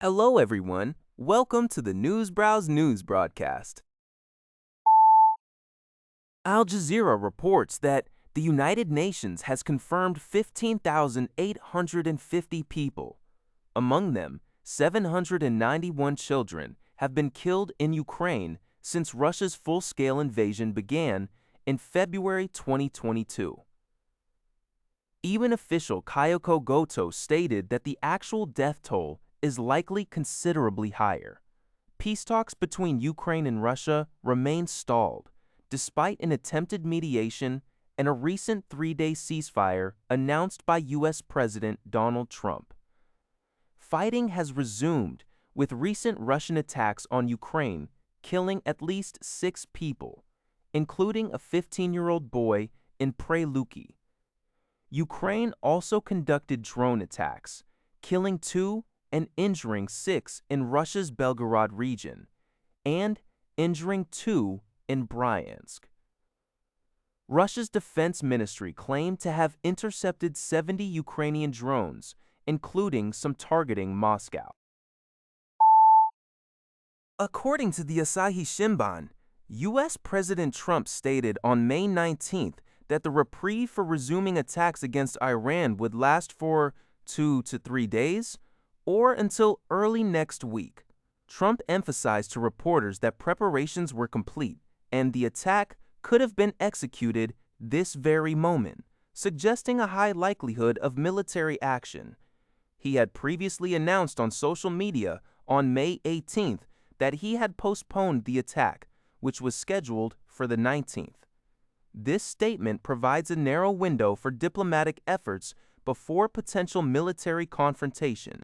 Hello, everyone. Welcome to the Newsbrowse News broadcast. Al Jazeera reports that the United Nations has confirmed 15,850 people. Among them, 791 children have been killed in Ukraine since Russia's full-scale invasion began in February 2022. UN official Kyoko Goto stated that the actual death toll is likely considerably higher. Peace talks between Ukraine and Russia remain stalled, despite an attempted mediation and a recent three-day ceasefire announced by U.S. President Donald Trump. Fighting has resumed, with recent Russian attacks on Ukraine killing at least 6 people, including a 15-year-old boy in Prelukhy. Ukraine also conducted drone attacks, killing 2 and injuring 6 in Russia's Belgorod region, and injuring 2 in Bryansk. Russia's defense ministry claimed to have intercepted 70 Ukrainian drones, including some targeting Moscow. According to the Asahi Shimbun, U.S. President Trump stated on May 19th that the reprieve for resuming attacks against Iran would last for 2 to 3 days, or until early next week. Trump emphasized to reporters that preparations were complete and the attack could have been executed this very moment, suggesting a high likelihood of military action. He had previously announced on social media on May 18th that he had postponed the attack, which was scheduled for the 19th. This statement provides a narrow window for diplomatic efforts before potential military confrontation.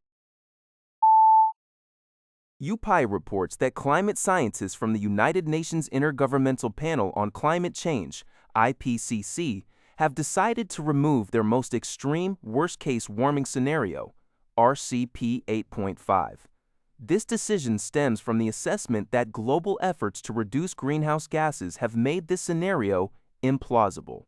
UPI reports that climate scientists from the United Nations Intergovernmental Panel on Climate Change, IPCC, have decided to remove their most extreme worst-case warming scenario, RCP 8.5. This decision stems from the assessment that global efforts to reduce greenhouse gases have made this scenario implausible.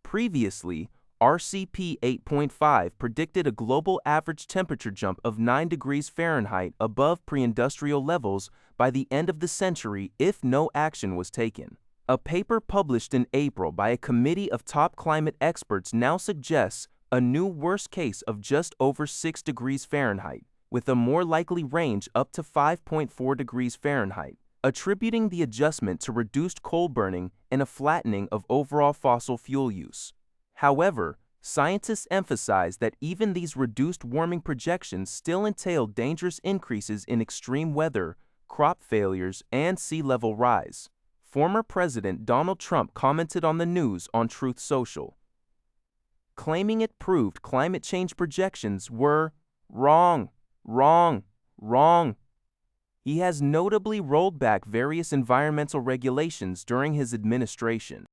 Previously, RCP 8.5 predicted a global average temperature jump of 9 degrees Fahrenheit above pre-industrial levels by the end of the century if no action was taken. A paper published in April by a committee of top climate experts now suggests a new worst case of just over 6 degrees Fahrenheit, with a more likely range up to 5.4 degrees Fahrenheit, attributing the adjustment to reduced coal burning and a flattening of overall fossil fuel use. However, scientists emphasize that even these reduced warming projections still entail dangerous increases in extreme weather, crop failures, and sea level rise. Former President Donald Trump commented on the news on Truth Social, claiming it proved climate change projections were wrong. He has notably rolled back various environmental regulations during his administration.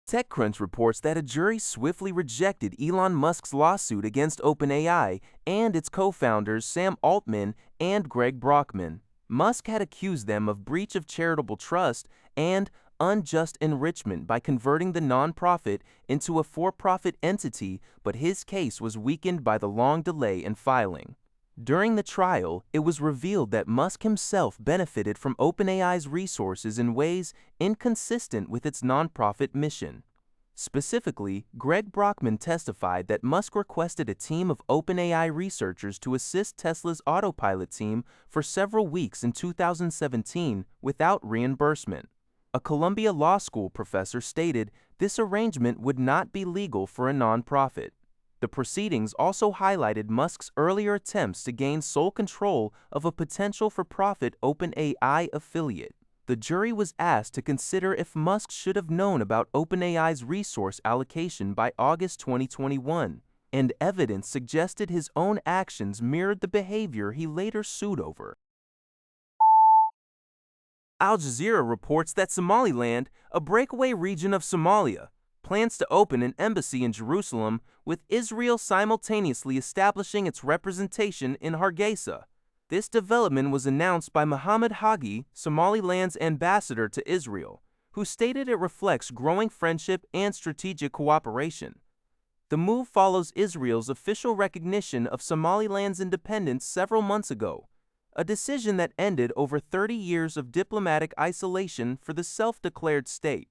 TechCrunch reports that a jury swiftly rejected Elon Musk's lawsuit against OpenAI and its co-founders Sam Altman and Greg Brockman. Musk had accused them of breach of charitable trust and unjust enrichment by converting the nonprofit into a for-profit entity, but his case was weakened by the long delay in filing. During the trial, it was revealed that Musk himself benefited from OpenAI's resources in ways inconsistent with its nonprofit mission. Specifically, Greg Brockman testified that Musk requested a team of OpenAI researchers to assist Tesla's autopilot team for several weeks in 2017 without reimbursement. A Columbia Law School professor stated this arrangement would not be legal for a nonprofit. The proceedings also highlighted Musk's earlier attempts to gain sole control of a potential for-profit OpenAI affiliate. The jury was asked to consider if Musk should have known about OpenAI's resource allocation by August 2021, and evidence suggested his own actions mirrored the behavior he later sued over. Al Jazeera reports that Somaliland, a breakaway region of Somalia, plans to open an embassy in Jerusalem, with Israel simultaneously establishing its representation in Hargeisa. This development was announced by Mohammed Hagi, Somaliland's ambassador to Israel, who stated it reflects growing friendship and strategic cooperation. The move follows Israel's official recognition of Somaliland's independence several months ago, a decision that ended over 30 years of diplomatic isolation for the self-declared state.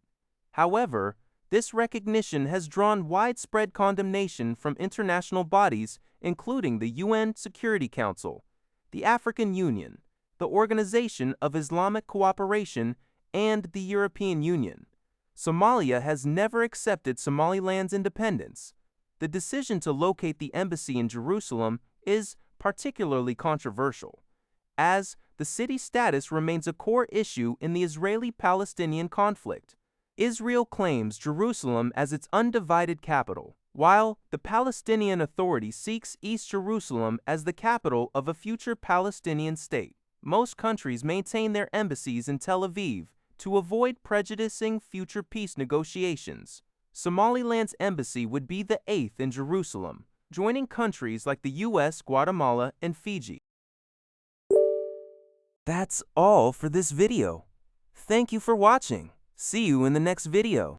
However, this recognition has drawn widespread condemnation from international bodies including the UN Security Council, the African Union, the Organization of Islamic Cooperation, and the European Union. Somalia has never accepted Somaliland's independence. The decision to locate the embassy in Jerusalem is particularly controversial, as the city's status remains a core issue in the Israeli-Palestinian conflict. Israel claims Jerusalem as its undivided capital, while the Palestinian Authority seeks East Jerusalem as the capital of a future Palestinian state. Most countries maintain their embassies in Tel Aviv to avoid prejudicing future peace negotiations. Somaliland's embassy would be the 8th in Jerusalem, joining countries like the US, Guatemala, and Fiji. That's all for this video. Thank you for watching. See you in the next video.